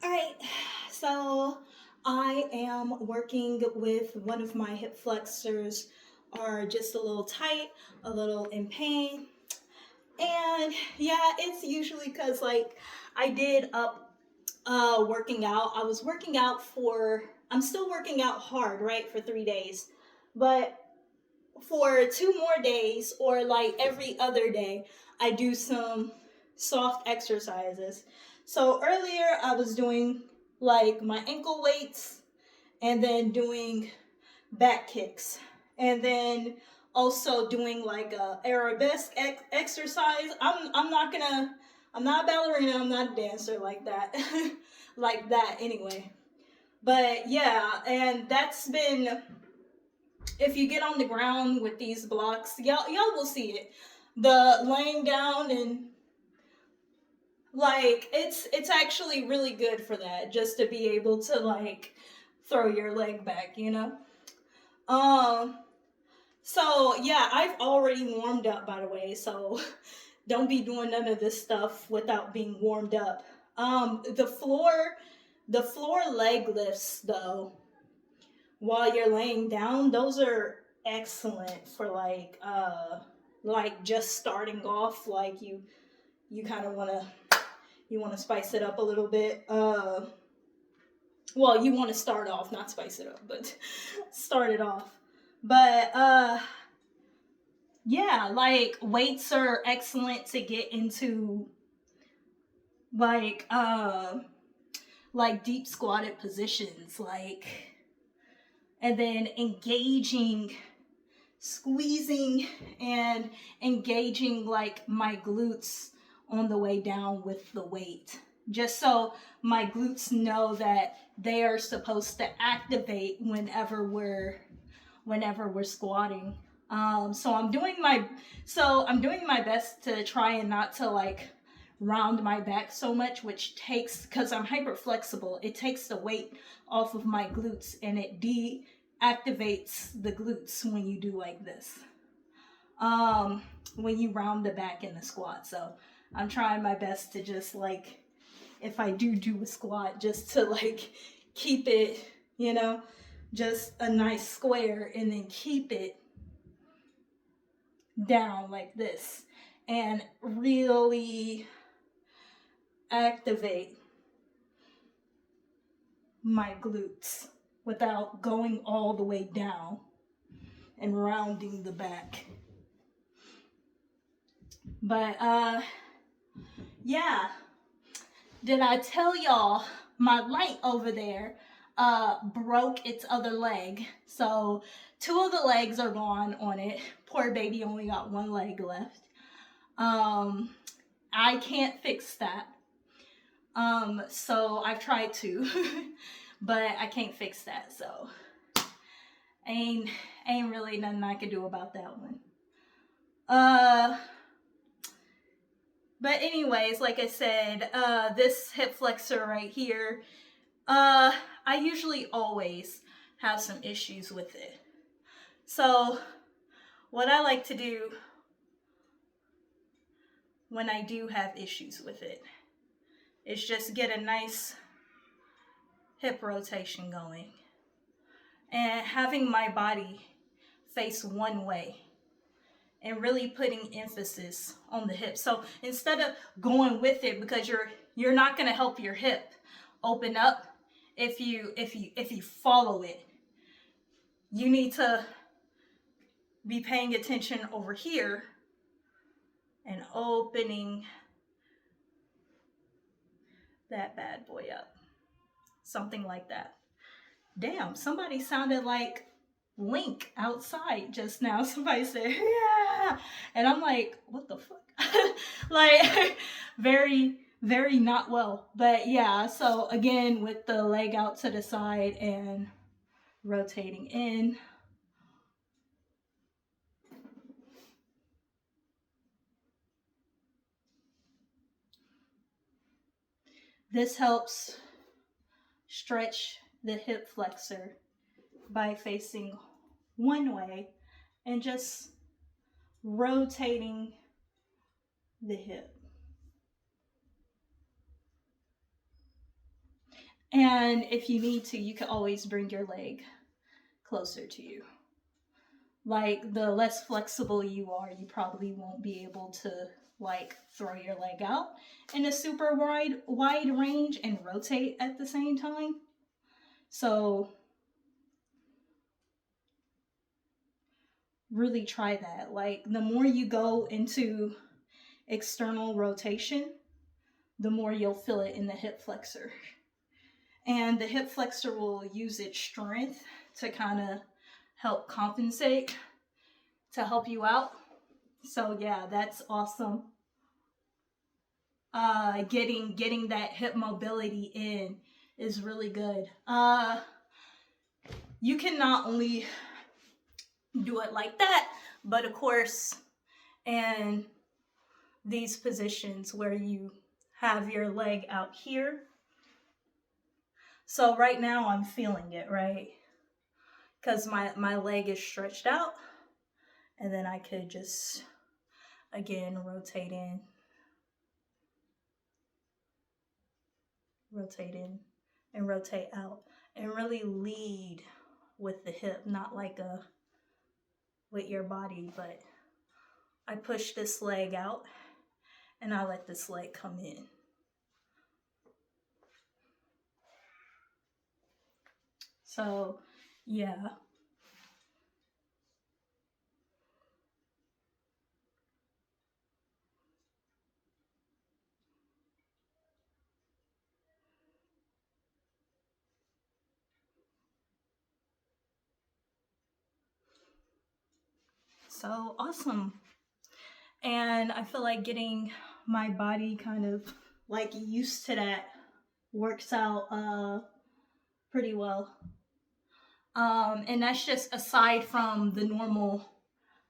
All right, so I am working with one of my hip flexors are just a little tight, a little in pain. And yeah, it's usually because like I did up working out. I was working out I'm still working out hard, right, for 3 days. But for 2 more days or like every other day, I do some soft exercises. So earlier I was doing like my ankle weights and then doing back kicks and then also doing like a arabesque exercise. I'm not a ballerina, I'm not a dancer like that. Like that anyway. But yeah, and that's been if you get on the ground with these blocks, y'all will see it. The laying down and like it's actually really good for that, just to be able to like throw your leg back, you know? Um so yeah, I've already warmed up by the way, so don't be doing none of this stuff without being warmed up. The floor leg lifts though, while you're laying down, those are excellent for like just starting off. Like you kind of want to spice it up a little bit. Well, you want to start off, not spice it up, but start it off. But yeah, like weights are excellent to get into like like deep squatted positions, like, and then squeezing and engaging like my glutes on the way down with the weight, just so my glutes know that they are supposed to activate whenever we're squatting. I'm doing my best to try and not to like round my back so much, which takes, because I'm hyper flexible, it takes the weight off of my glutes and it deactivates the glutes when you do like this. When you round the back in the squat. So I'm trying my best to just like, if I do a squat, just to like keep it, just a nice square, and then keep it down like this and really activate my glutes without going all the way down and rounding the back. But yeah, did I tell y'all my light over there broke its other leg? So 2 of the legs are gone on it. Poor baby only got 1 leg left. I can't fix that. So I've tried to, but I can't fix that. So ain't really nothing I can do about that one. But anyways, like I said, this hip flexor right here, I usually always have some issues with it. So what I like to do when I do have issues with it is just get a nice hip rotation going and having my body face one way and really putting emphasis on the hip. So instead of going with it, because you're not going to help your hip open up if you follow it. You need to be paying attention over here and opening that bad boy up. Something like that. Damn, somebody sounded like Link outside just now. Somebody said, yeah. And I'm like, what the fuck? Like, very, very not well. But yeah, so again, with the leg out to the side and rotating in. This helps stretch the hip flexor by facing one way and just rotating the hip. And if you need to, you can always bring your leg closer to you. Like, the less flexible you are, you probably won't be able to like throw your leg out in a super wide range and rotate at the same time. So really try that. Like, the more you go into external rotation, the more you'll feel it in the hip flexor. And the hip flexor will use its strength to kind of help compensate, to help you out. So yeah, that's awesome. Getting that hip mobility in is really good. You can not only do it like that, but of course, in these positions where you have your leg out here. So right now I'm feeling it, right? Because my leg is stretched out, and then I could just, again, rotate in, and rotate out, and really lead with the hip, not like with your body, but I push this leg out and I let this leg come in. So yeah. So awesome. And I feel like getting my body kind of like used to that works out pretty well. And that's just aside from the normal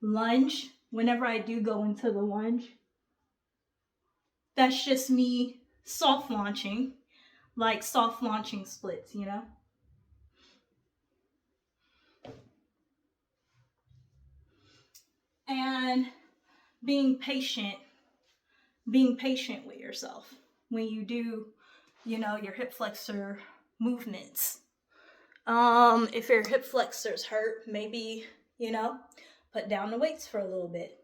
lunge. Whenever I do go into the lunge, that's just me soft launching, like soft launching splits, you know? And being patient with yourself when you do, your hip flexor movements. If your hip flexors hurt, maybe, put down the weights for a little bit.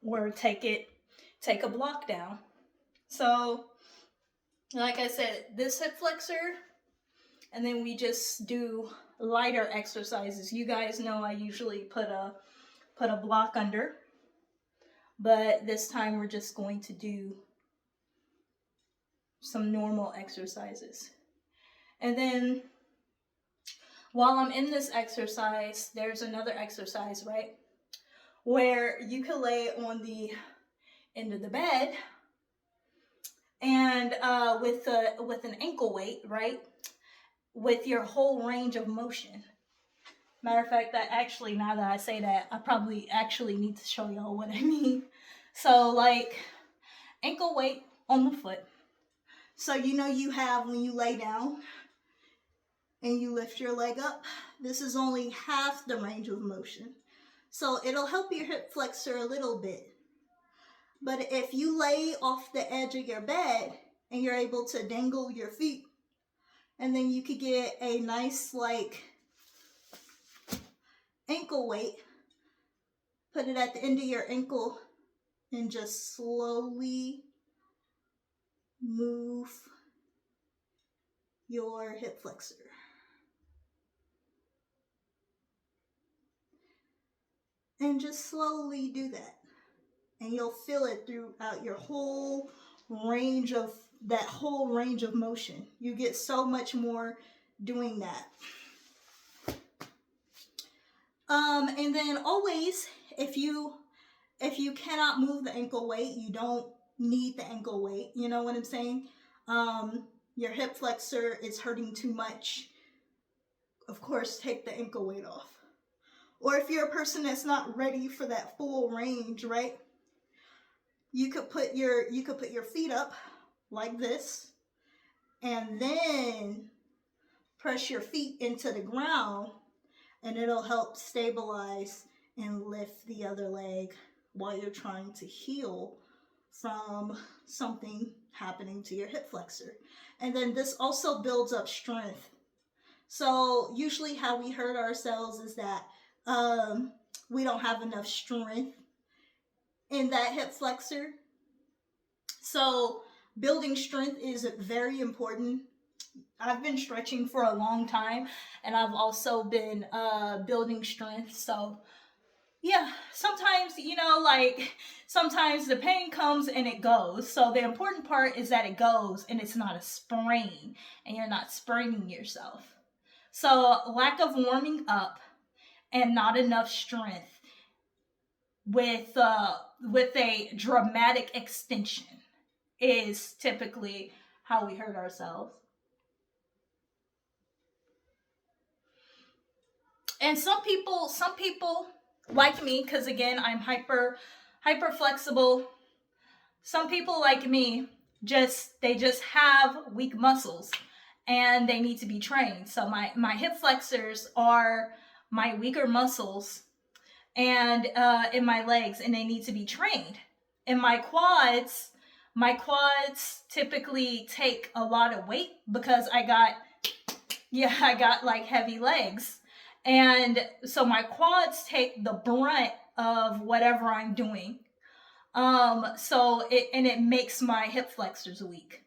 Or take a block down. So, like I said, this hip flexor, and then we just do lighter exercises. You guys know I usually put a block under, but this time we're just going to do some normal exercises. And then while I'm in this exercise, there's another exercise, right? Where you can lay on the end of the bed and with an ankle weight, right? With your whole range of motion. Matter of fact, now that I say that, I probably actually need to show y'all what I mean. So, like, ankle weight on the foot. So, you have when you lay down and you lift your leg up, this is only half the range of motion. So, it'll help your hip flexor a little bit. But if you lay off the edge of your bed and you're able to dangle your feet, and then you could get a nice, like, ankle weight, put it at the end of your ankle, and just slowly move your hip flexor. And just slowly do that. And you'll feel it throughout your whole range of motion. You get so much more doing that. And then always, if you cannot move the ankle weight, you don't need the ankle weight. You know what I'm saying? Your hip flexor is hurting too much. Of course, take the ankle weight off. Or if you're a person that's not ready for that full range, right? You could put your feet up like this, and then press your feet into the ground, and it'll help stabilize and lift the other leg while you're trying to heal from something happening to your hip flexor. And then this also builds up strength. So usually how we hurt ourselves is that we don't have enough strength in that hip flexor. So building strength is very important. I've been stretching for a long time, and I've also been building strength. So yeah, sometimes, sometimes the pain comes and it goes. So the important part is that it goes and it's not a sprain and you're not spraining yourself. So lack of warming up and not enough strength with a dramatic extension is typically how we hurt ourselves. And some people like me, because again, I'm hyper flexible. Some people like me they just have weak muscles and they need to be trained. So my hip flexors are my weaker muscles and in my legs, and they need to be trained. In my quads typically take a lot of weight because I got like heavy legs. And so my quads take the brunt of whatever I'm doing. So it makes my hip flexors weak.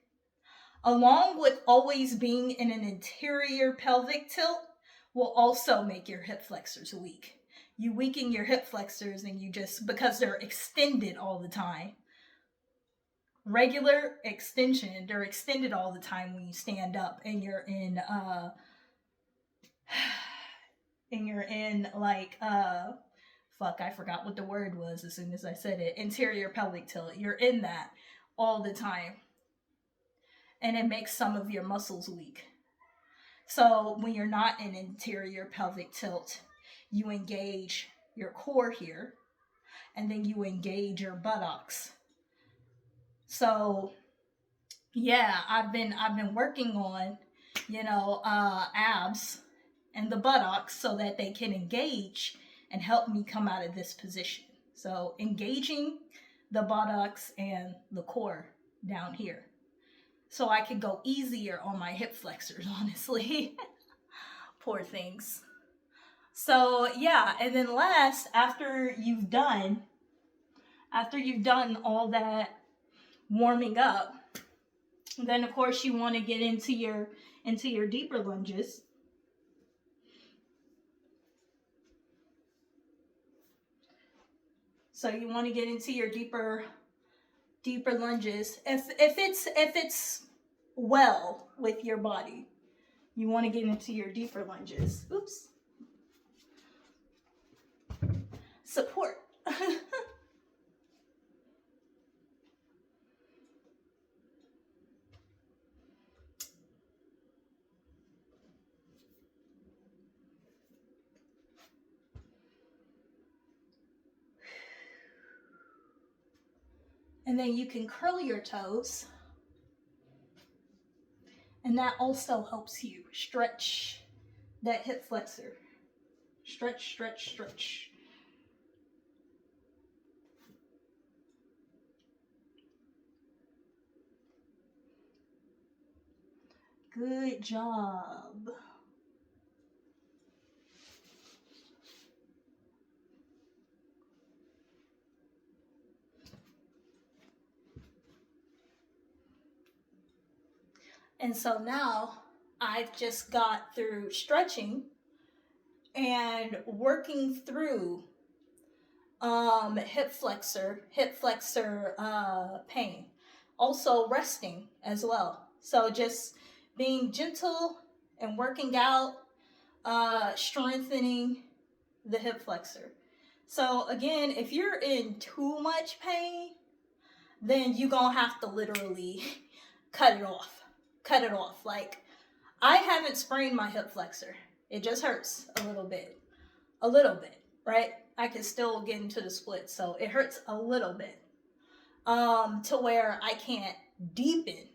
Along with always being in an interior pelvic tilt will also make your hip flexors weak. You weaken your hip flexors and because they're extended all the time. Regular extension, they're extended all the time when you stand up and you're in I forgot what the word was as soon as I said it. Interior pelvic tilt. You're in that all the time. And it makes some of your muscles weak. So when you're not in interior pelvic tilt, you engage your core here, and then you engage your buttocks. So yeah, I've been working on, abs and the buttocks so that they can engage and help me come out of this position. So engaging the buttocks and the core down here. So I could go easier on my hip flexors, honestly. Poor things. So yeah, and then last, after you've done all that warming up, then of course you want to get into your deeper lunges. So you want to get into your deeper lunges. If it's well with your body, you want to get into your deeper lunges. Oops. Support. And then you can curl your toes. And that also helps you stretch that hip flexor. Stretch, stretch, stretch. Good job. And so now I've just got through stretching and working through hip flexor pain. Also resting as well. So just being gentle and working out, strengthening the hip flexor. So again, if you're in too much pain, then you're gonna have to literally cut it off. Like, I haven't sprained my hip flexor. It just hurts a little bit, right? I can still get into the split, so it hurts a little bit, to where I can't deepen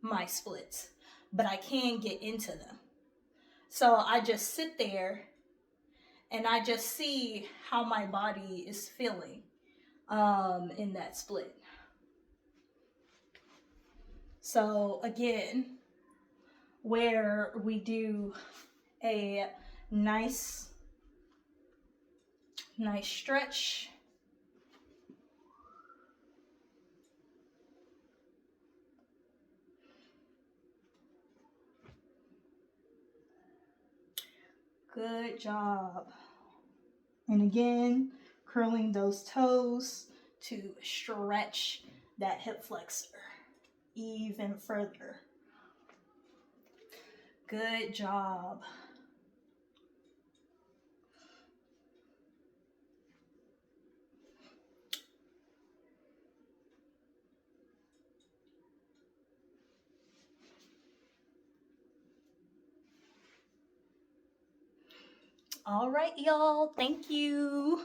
my splits, but I can get into them. So I just sit there and I just see how my body is feeling in that split. So again, where we do a nice stretch. Good job. And again, curling those toes to stretch that hip flexor even further. Good job. All right, y'all. Thank you.